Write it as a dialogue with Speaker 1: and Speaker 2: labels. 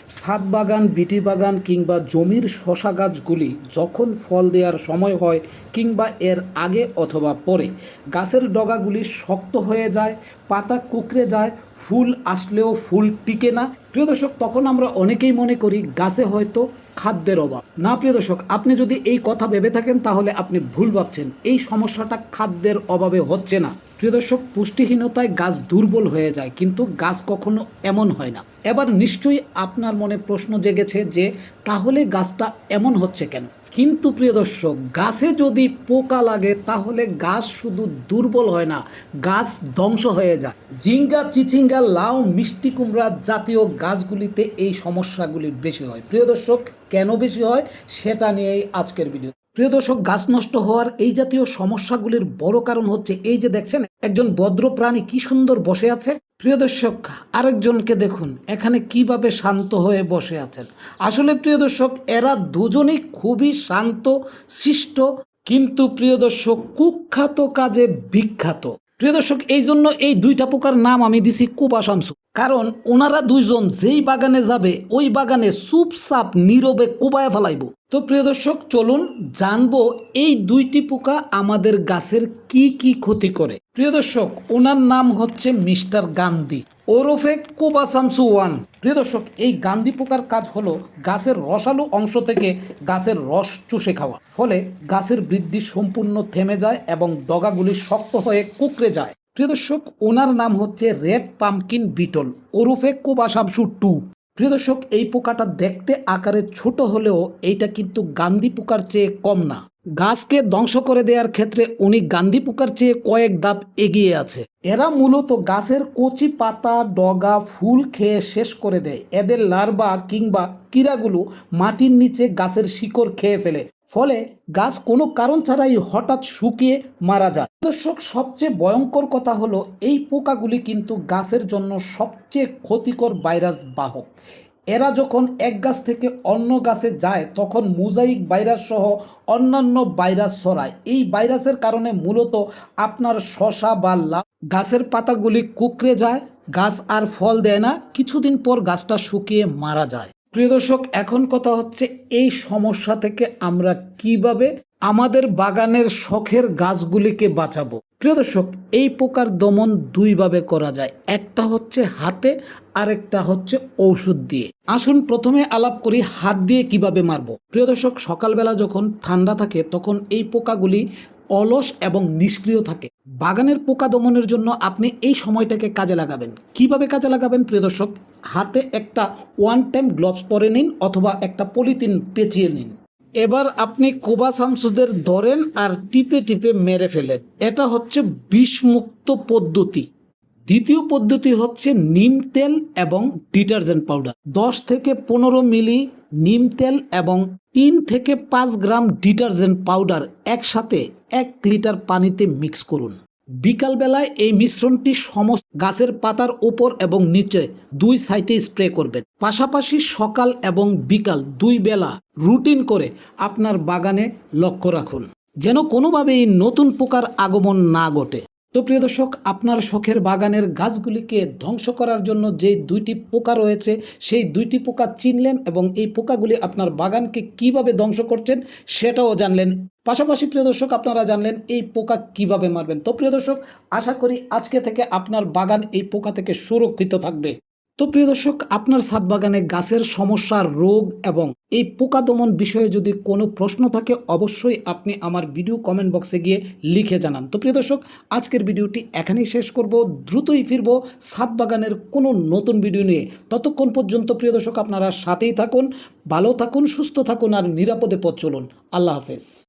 Speaker 1: ছাদ বাগান, বিটি বাগান কিংবা জমির শশা গাছগুলি যখন ফল দেওয়ার সময় হয় কিংবা এর আগে অথবা পরে গাছের ডগাগুলি শক্ত হয়ে যায়, পাতা কুঁকড়ে যায়, ফুল আসলেও ফুল টিকে না। প্রিয় দর্শক, তখন আমরা অনেকেই মনে করি গাছে হয়তো খাদ্যের অভাব। না প্রিয় দর্শক, আপনি যদি এই কথা ভেবে থাকেন তাহলে আপনি ভুল ভাবছেন। এই সমস্যাটা খাদ্যের অভাবে হচ্ছে না। প্রিয় দর্শক, পুষ্টিহীনতায় গাছ দুর্বল হয়ে যায়, কিন্তু গাছ কখনো এমন হয় না। এবার নিশ্চয়ই আপনার মনে প্রশ্ন জেগেছে যে তাহলে গাছটা এমন হচ্ছে কেন। কিন্তু প্রিয় দর্শক, গাছে যদি পোকা লাগে তাহলে গাছ শুধু দুর্বল হয় না, গাছ ধ্বংস হয়ে যায়। জিঙ্গা, চিচিঙ্গা, লাউ, মিষ্টি কুমড়া জাতীয় গাছগুলিতে এই সমস্যাগুলি বেশি হয়। প্রিয় দর্শক, কেন বেশি হয় সেটা নিয়েই আজকের ভিডিও। প্রিয় দর্শক, গাছ নষ্ট হওয়ার এই জাতীয় সমস্যাগুলির বড় কারণ হচ্ছে এই যে দেখছেন একজন বদ্র প্রাণী কি সুন্দর বসে আছে। প্রিয় দর্শক, আরেকজনকে দেখুন এখানে কিভাবে শান্ত হয়ে বসে আছেন। আসলে প্রিয় দর্শক, এরা দুজনেই খুবই শান্ত শিষ্ট, কিন্তু প্রিয় দর্শক কুখ্যাত কাজে বিখ্যাত। প্রিয় দর্শক, এই জন্য এই দুইটা পোকার নাম আমি দিছি কুবা শামসু। কারণ ওনারা দুইজন যেই বাগানে যাবে ওই বাগানে চুপচাপ নীরবে কোবায় ফেলাইব। তো প্রিয় দর্শক, চলুন জানবো এই দুইটি পোকা আমাদের গাছের কি কি ক্ষতি করে। প্রিয় দর্শক, ওনার নাম হচ্ছে মিস্টার গান্ধী ওরফে কোবা শামসু ওয়ান। প্রিয় দর্শক, এই গান্ধী পোকার কাজ হলো গাছের রসালো অংশ থেকে গাছের রস চুষে খাওয়া। ফলে গাছের বৃদ্ধি সম্পূর্ণ থেমে যায় এবং ডগাগুলি শক্ত হয়ে কুঁকড়ে যায়। প্রিয় দর্শক, ওনার নাম হচ্ছে রেড পাম্পকিন বিটল ওরফে কোবা শামসু টু। প্রিয় দর্শক, এই পোকাটা দেখতে আকারে ছোট হলেও এইটা কিন্তু গান্ধী পোকার চেয়ে কম না। গাছকে ধ্বংস করে দেওয়ার ক্ষেত্রে উনি গান্ধী পোকার চেয়ে কয়েক ধাপ এগিয়ে আছে। এরা মূলত গাছের কচি পাতা, ডগা, ফুল খেয়ে শেষ করে দেয়। এদের লার্ভা কিংবা কীড়াগুলো মাটির নিচে গাছের শিকড় খেয়ে ফেলে। ফলে গাছ কোনো কারণ ছাড়াই হঠাৎ শুকিয়ে মারা যায়। দর্শক, সবচেয়ে ভয়ঙ্কর কথা হলো এই পোকাগুলি কিন্তু গাছের জন্য সবচেয়ে ক্ষতিকর ভাইরাস বাহক। এরা যখন এক গাছ থেকে অন্য গাছে যায় তখন মোজাইক ভাইরাস সহ অন্যান্য ভাইরাস ছড়ায়। এই ভাইরাসের কারণে মূলত আপনার শসা বা লাউ গাছের পাতাগুলি কুঁকড়ে যায়, গাছ আর ফল দেয় না, কিছুদিন পর গাছটা শুকিয়ে মারা যায়। প্রিয় দর্শক, এখন কথা হচ্ছে এই সমস্যা থেকে আমরা কিভাবে আমাদের বাগানের শখের গাছগুলিকে বাঁচাবো। প্রিয় দর্শক, এই পোকার দমন দুইভাবে করা যায়, একটা হচ্ছে হাতে, আরেকটা হচ্ছে ঔষধ দিয়ে। আসুন প্রথমে আলাপ করি হাত দিয়ে কিভাবে মারবো। প্রিয় দর্শক, সকালবেলা যখন ঠান্ডা থাকে তখন এই পোকাগুলি অলস এবং নিষ্ক্রিয় থাকে। বাগানের পোকা দমনের জন্য আপনি এই সময়টাকে কাজে লাগাবেন। কিভাবে কাজে লাগাবেন? প্রিয় দর্শক, হাতে একটা ওয়ান টাইম গ্লোভস পরে নিন অথবা একটা পলিথিন পেঁচিয়ে নিন। এবার আপনি কোবা শামসুদের ধরেন আর টিপে টিপে মেরে ফেলেন। এটা হচ্ছে বিষমুক্ত পদ্ধতি। দ্বিতীয় পদ্ধতি হচ্ছে নিম তেল এবং ডিটারজেন্ট পাউডার। 10 থেকে 15 মিলি নিম তেল এবং 3 থেকে 5 গ্রাম ডিটারজেন্ট পাউডার একসাথে 1 লিটার পানিতে মিক্স করুন। বিকালবেলায় এই মিশ্রণটি সমস্ত গাছের পাতার উপর এবং নিচে 2 সাইডে স্প্রে করবেন। পাশাপাশি সকাল এবং বিকাল 2 বেলা রুটিন করে আপনার বাগানে লক্ষ্য রাখুন, যেন কোনোভাবেই নতুন পোকার আগমন না ঘটে। তো প্রিয় দর্শক, আপনার শখের বাগানের গাছগুলিকে ধ্বংস করার জন্য যে 2টি পোকা রয়েছে সেই 2টি পোকা চিনলেন এবং এই পোকাগুলি আপনার বাগানকে কিভাবে ধ্বংস করছেন সেটাও জানলেন। পাশাপাশি প্রিয় দর্শক, আপনারা জানলেন এই পোকা কিভাবে মারবেন। তো প্রিয় দর্শক, আশা করি আজকে থেকে আপনার বাগান এই পোকা থেকে সুরক্ষিত থাকবে। তো প্রিয় দর্শক, আপনার ছাদ বাগানে গাছের সমস্যা, রোগ এবং এই পোকা দমন বিষয়ে যদি কোনো প্রশ্ন থাকে অবশ্যই আপনি আমার ভিডিও কমেন্ট বক্সে গিয়ে লিখে জানান। তো প্রিয় দর্শক, আজকের ভিডিওটি এখানেই শেষ করব। দ্রুতই ফিরবো ছাদ বাগানের কোনো নতুন ভিডিও নিয়ে। ততক্ষণ পর্যন্ত প্রিয় দর্শক, আপনারা সাথেই থাকুন, ভালো থাকুন, সুস্থ থাকুন আর নিরাপদে পথ চলুন। আল্লাহ হাফেজ।